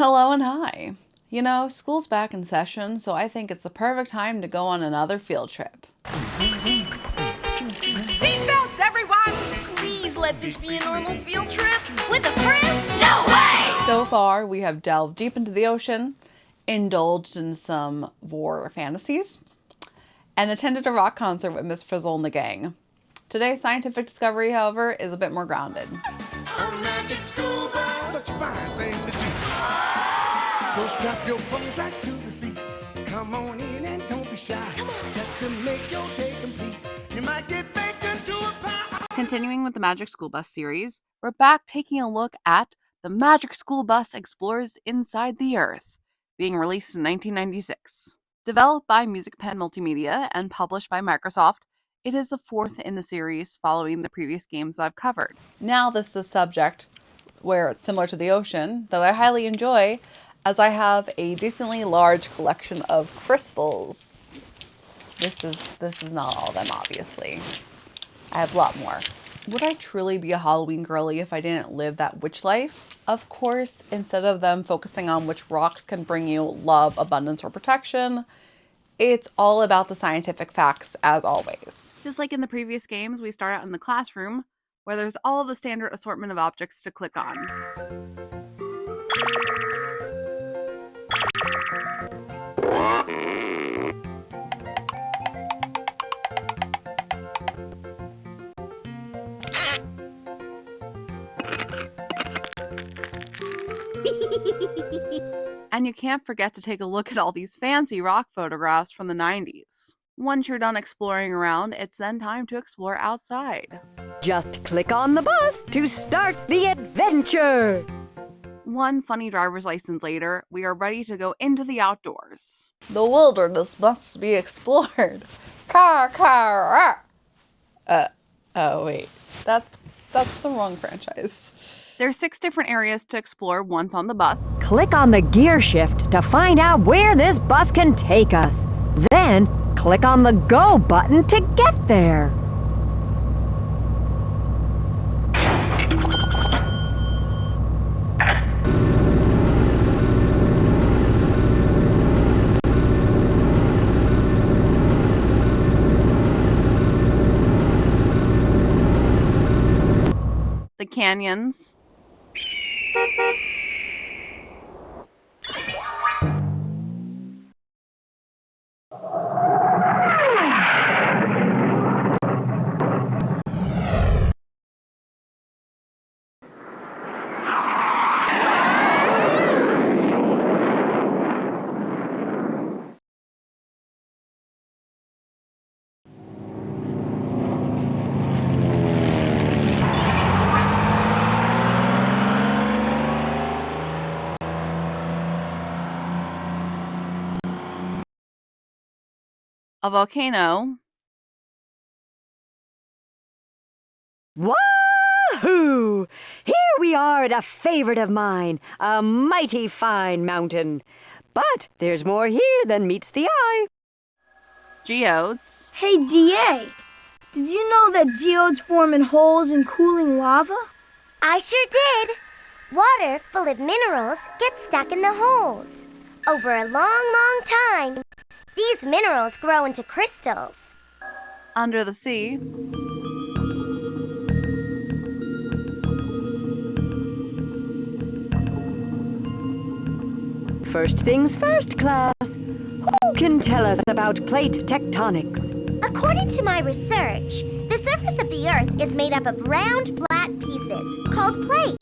Hello and hi. You know, school's back in session, so I think it's the perfect time to go on another field trip. Seatbelts, everyone! Please let this be a normal field trip. With a friend? No way! So far, we have delved deep into the ocean, indulged in some war fantasies, and attended a rock concert with Miss Frizzle and the gang. Today's scientific discovery, however, is a bit more grounded. On Magic School Bus, such a fine thing to do. So strap your bums right to the seat. Come on in and don't be shy. Just to make your day complete, you might get baked into a pie. Continuing with the Magic School Bus series, we're back taking a look at The Magic School Bus Explores Inside the Earth, being released in 1996. Developed by Music Pen Multimedia and published by Microsoft, it is the fourth in the series following the previous games I've covered. Now this is a subject where it's similar to the ocean that I highly enjoy, as I have a decently large collection of crystals. This is not all of them, obviously. I have a lot more. Would I truly be a Halloween girly if I didn't live that witch life? Of course, instead of them focusing on which rocks can bring you love, abundance, or protection, it's all about the scientific facts, as always. Just like in the previous games, we start out in the classroom, where there's all of the standard assortment of objects to click on. And you can't forget to take a look at all these fancy rock photographs from the 90s. Once you're done exploring around, it's then time to explore outside. Just click on the bus to start the adventure! One funny driver's license later, we are ready to go into the outdoors. The wilderness must be explored. Oh wait, that's the wrong franchise. There's 6 different areas to explore once on the bus. Click on the gear shift to find out where this bus can take us. Then, click on the Go button to get there. The canyons. A volcano. Wahoo! Here we are at a favorite of mine, a mighty fine mountain. But there's more here than meets the eye. Geodes. Hey, DA, did you know that geodes form in holes in cooling lava? I sure did. Water full of minerals gets stuck in the holes. Over a long, long time, these minerals grow into crystals. Under the sea. First things first, class. Who can tell us about plate tectonics? According to my research, the surface of the Earth is made up of round, flat pieces called plates.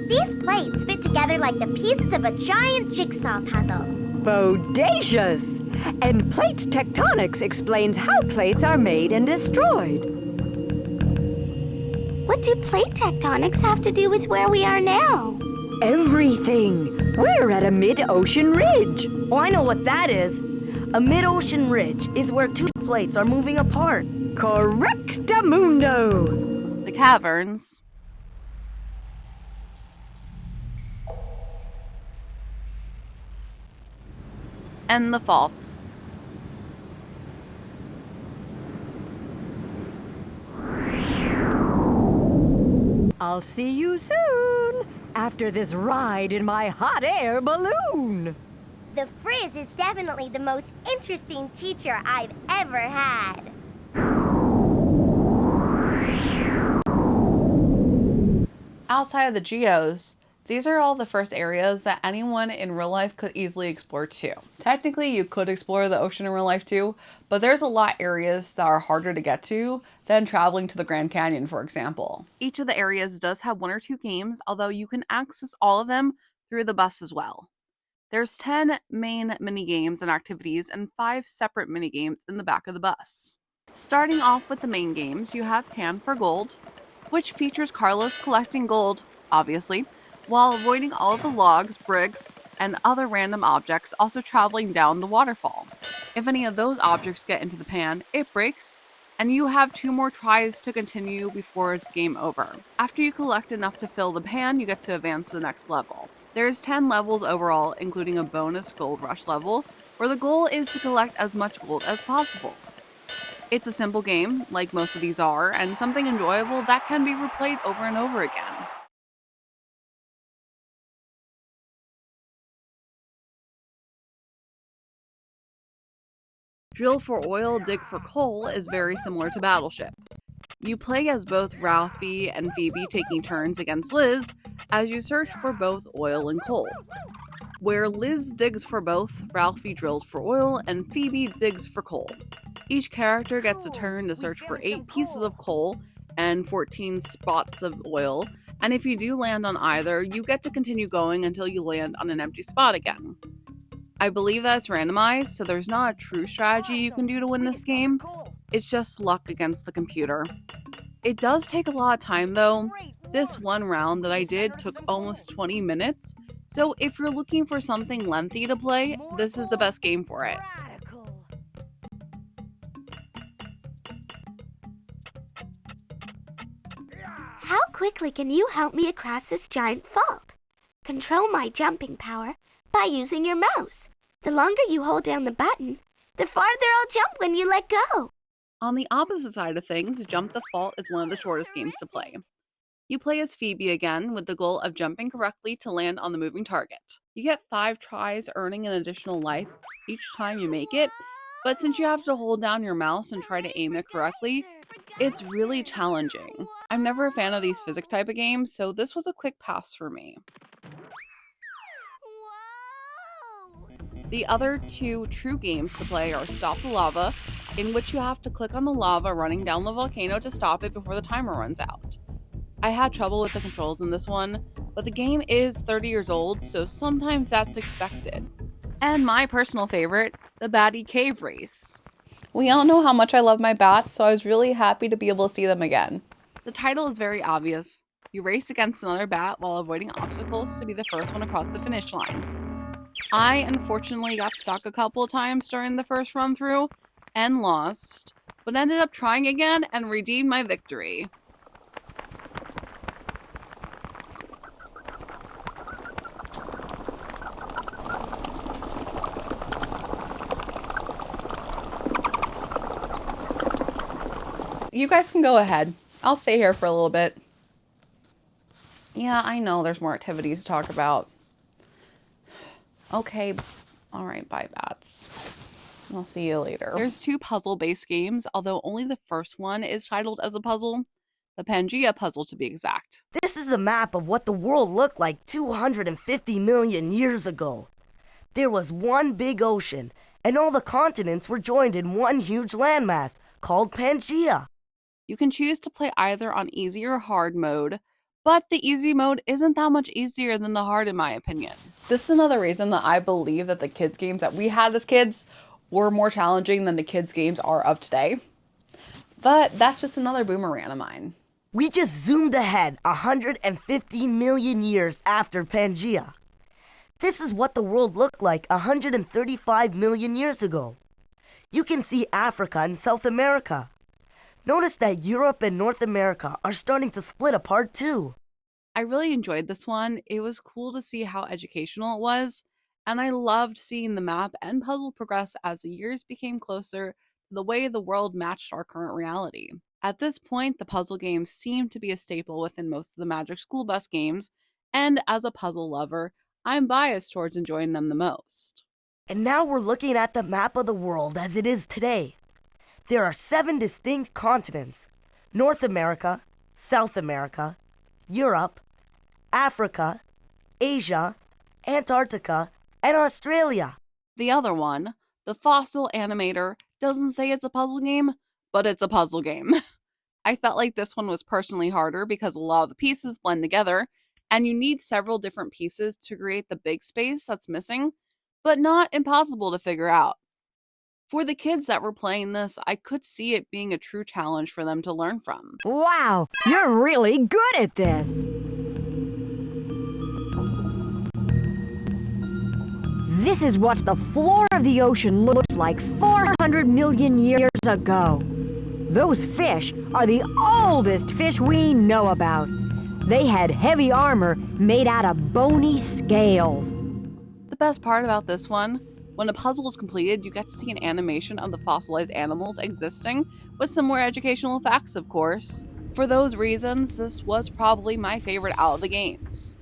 These plates fit together like the pieces of a giant jigsaw puzzle. Bodacious! And plate tectonics explains how plates are made and destroyed. What do plate tectonics have to do with where we are now? Everything! We're at a mid-ocean ridge. Oh, I know what that is. A mid-ocean ridge is where two plates are moving apart. Correctamundo! The caverns. And the faults. I'll see you soon. after this ride in my hot air balloon. The Frizz is definitely the most interesting teacher I've ever had. Outside of the geos, these are all the first areas that anyone in real life could easily explore too. Technically, you could explore the ocean in real life too, but there's a lot of areas that are harder to get to than traveling to the Grand Canyon, for example. Each of the areas does have 1 or 2 games, although you can access all of them through the bus as well. There's 10 main mini games and activities and 5 separate mini games in the back of the bus. Starting off with the main games, you have Pan for Gold, which features Carlos collecting gold, obviously, while avoiding all of the logs, bricks, and other random objects also traveling down the waterfall. If any of those objects get into the pan, it breaks, and you have 2 more tries to continue before it's game over. After you collect enough to fill the pan, you get to advance to the next level. There's 10 levels overall, including a bonus gold rush level, where the goal is to collect as much gold as possible. It's a simple game, like most of these are, and something enjoyable that can be replayed over and over again. Drill for Oil, Dig for Coal is very similar to Battleship. You play as both Ralphie and Phoebe taking turns against Liz as you search for both oil and coal. Where Liz digs for both, Ralphie drills for oil, and Phoebe digs for coal. Each character gets a turn to search for 8 pieces of coal and 14 spots of oil, and if you do land on either, you get to continue going until you land on an empty spot again. I believe that it's randomized, so there's not a true strategy you can do to win this game. It's just luck against the computer. It does take a lot of time though. This one round that I did took almost 20 minutes, so if you're looking for something lengthy to play, this is the best game for it. How quickly can you help me across this giant fault? Control my jumping power by using your mouse. The longer you hold down the button, the farther I'll jump when you let go. On the opposite side of things, Jump the Fault is one of the shortest games to play. You play as Phoebe again with the goal of jumping correctly to land on the moving target. You get 5 tries, earning an additional life each time you make it, but since you have to hold down your mouse and try to aim it correctly, it's really challenging. I'm never a fan of these physics type of games, so this was a quick pass for me. The other 2 true games to play are Stop the Lava, in which you have to click on the lava running down the volcano to stop it before the timer runs out. I had trouble with the controls in this one, but the game is 30 years old, so sometimes that's expected. And my personal favorite, the Batty Cave Race. We all know how much I love my bats, so I was really happy to be able to see them again. The title is very obvious. You race against another bat while avoiding obstacles to be the first one across the finish line. I unfortunately got stuck a couple of times during the first run through and lost, but ended up trying again and redeemed my victory. You guys can go ahead. I'll stay here for a little bit. Yeah, I know there's more activities to talk about. Okay, alright, bye bats. I'll see you later. There's 2 puzzle-based games, although only the first one is titled as a puzzle. The Pangea puzzle, to be exact. This is a map of what the world looked like 250 million years ago. There was one big ocean, and all the continents were joined in one huge landmass called Pangea. You can choose to play either on easy or hard mode, but the easy mode isn't that much easier than the hard in my opinion. This is another reason that I believe that the kids games that we had as kids were more challenging than the kids games are of today. But that's just another boomerang of mine. We just zoomed ahead 150 million years after Pangea. This is what the world looked like 135 million years ago. You can see Africa and South America. Notice that Europe and North America are starting to split apart too. I really enjoyed this one. It was cool to see how educational it was, and I loved seeing the map and puzzle progress as the years became closer to the way the world matched our current reality. At this point, the puzzle games seemed to be a staple within most of the Magic School Bus games, and as a puzzle lover, I'm biased towards enjoying them the most. And now we're looking at the map of the world as it is today. There are 7 distinct continents: North America, South America, Europe, Africa, Asia, Antarctica, and Australia. The other one, the Fossil Animator, doesn't say it's a puzzle game, but it's a puzzle game. I felt like this one was personally harder because a lot of the pieces blend together, and you need several different pieces to create the big space that's missing, but not impossible to figure out. For the kids that were playing this, I could see it being a true challenge for them to learn from. Wow, you're really good at this. This is what the floor of the ocean looked like 400 million years ago. Those fish are the oldest fish we know about. They had heavy armor made out of bony scales. The best part about this one, when a puzzle is completed, you get to see an animation of the fossilized animals existing, with some more educational facts, of course. For those reasons, this was probably my favorite out of the games.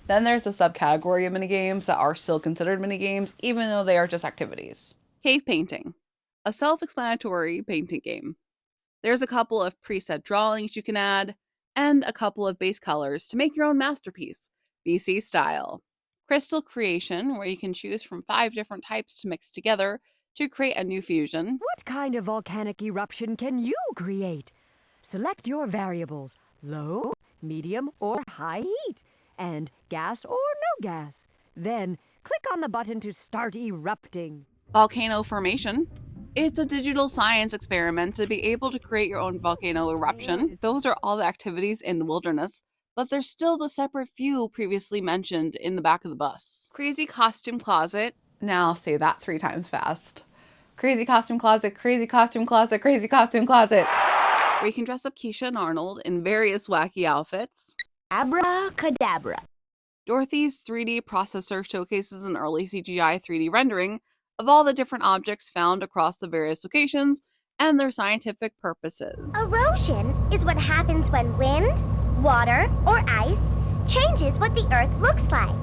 Then there's a subcategory of minigames that are still considered minigames, even though they are just activities. Cave painting, a self-explanatory painting game. There's a couple of preset drawings you can add, and a couple of base colors to make your own masterpiece, BC style. Crystal creation, where you can choose from 5 different types to mix together to create a new fusion. What kind of volcanic eruption can you create? Select your variables, low, medium, or high heat, and gas or no gas. Then click on the button to start erupting. Volcano formation. It's a digital science experiment to be able to create your own volcano eruption. Those are all the activities in the wilderness, but there's still the separate few previously mentioned in the back of the bus. Crazy costume closet. Now say that 3 times fast. Crazy costume closet, crazy costume closet, crazy costume closet. Where you can dress up Keisha and Arnold in various wacky outfits. Abracadabra. Dorothy's 3D processor showcases an early CGI 3D rendering of all the different objects found across the various locations and their scientific purposes. Erosion is what happens when wind, water, or ice changes what the Earth looks like.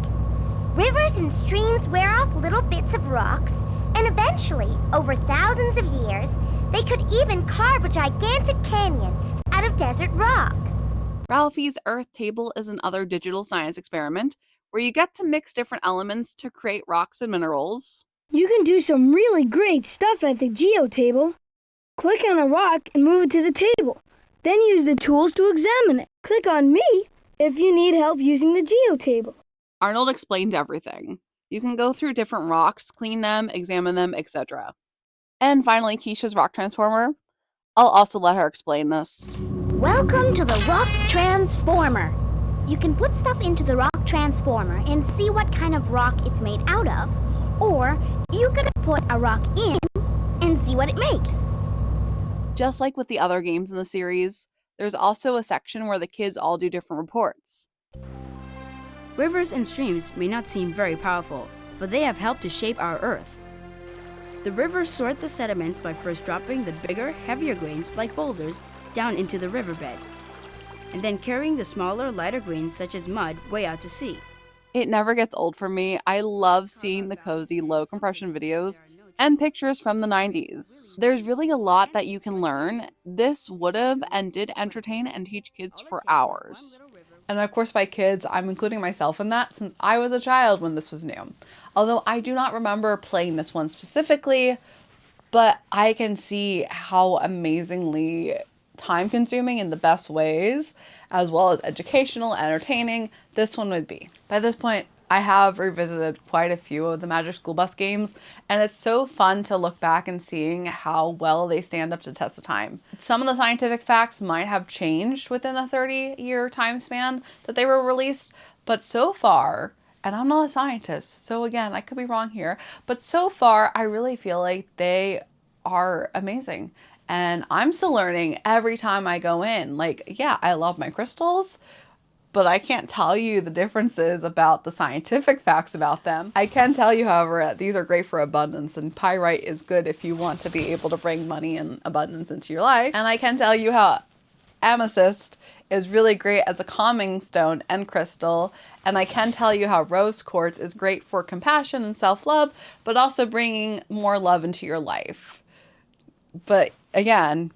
Rivers and streams wear off little bits of rocks, and eventually, over thousands of years, they could even carve a gigantic canyon out of desert rock. Ralphie's Earth Table is another digital science experiment where you get to mix different elements to create rocks and minerals. You can do some really great stuff at the GeoTable. Click on a rock and move it to the table. Then use the tools to examine it. Click on me if you need help using the GeoTable. Arnold explained everything. You can go through different rocks, clean them, examine them, etc. And finally, Keisha's rock transformer. I'll also let her explain this. Welcome to the Rock Transformer. You can put stuff into the Rock Transformer and see what kind of rock it's made out of, or you could put a rock in and see what it makes. Just like with the other games in the series, there's also a section where the kids all do different reports. Rivers and streams may not seem very powerful, but they have helped to shape our Earth. The rivers sort the sediments by first dropping the bigger, heavier grains, like boulders, down into the riverbed, and then carrying the smaller, lighter grains, such as mud, way out to sea. It never gets old for me. I love seeing the cozy, low compression videos and pictures from the 90s. There's really a lot that you can learn. This would have and did entertain and teach kids for hours. And of course, by kids, I'm including myself in that since I was a child when this was new. Although I do not remember playing this one specifically, but I can see how amazingly time-consuming in the best ways, as well as educational, entertaining, this one would be. By this point, I have revisited quite a few of the Magic School Bus games, and it's so fun to look back and seeing how well they stand up to test of time. Some of the scientific facts might have changed within the 30-year time span that they were released, but so far, and I'm not a scientist, so again, I could be wrong here, but so far, I really feel like they are amazing. And I'm still learning every time I go in. Like, yeah, I love my crystals, but I can't tell you the differences about the scientific facts about them. I can tell you, however, that these are great for abundance, and pyrite is good if you want to be able to bring money and abundance into your life. And I can tell you how amethyst is really great as a calming stone and crystal, and I can tell you how rose quartz is great for compassion and self-love, but also bringing more love into your life. But again,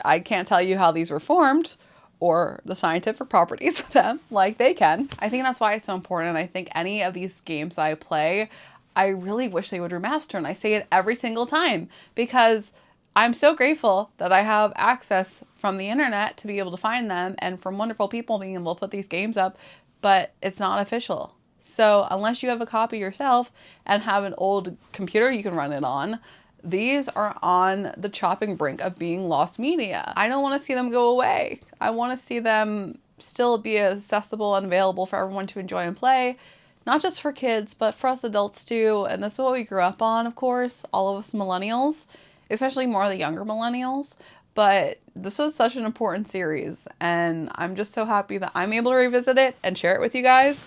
I can't tell you how these were formed or the scientific properties of them like they can. I think that's why it's so important. I think any of these games that I play, I really wish they would remaster, and I say it every single time because I'm so grateful that I have access from the internet to be able to find them and from wonderful people being able to put these games up, but it's not official. So unless you have a copy yourself and have an old computer you can run it on, these are on the chopping brink of being lost media. I don't want to see them go away. I want to see them still be accessible and available for everyone to enjoy and play. Not just for kids, but for us adults too. And this is what we grew up on, of course, all of us millennials, especially more the younger millennials. But this was such an important series, and I'm just so happy that I'm able to revisit it and share it with you guys.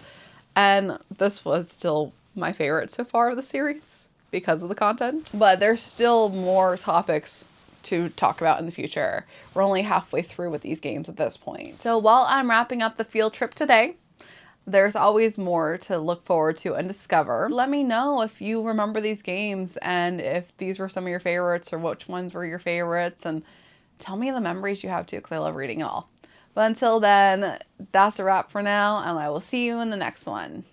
And this was still my favorite so far of the series because of the content. But there's still more topics to talk about in the future. We're only halfway through with these games at this point. So while I'm wrapping up the field trip today, there's always more to look forward to and discover. Let me know if you remember these games and if these were some of your favorites or which ones were your favorites, and tell me the memories you have too, because I love reading it all. But until then, that's a wrap for now, and I will see you in the next one.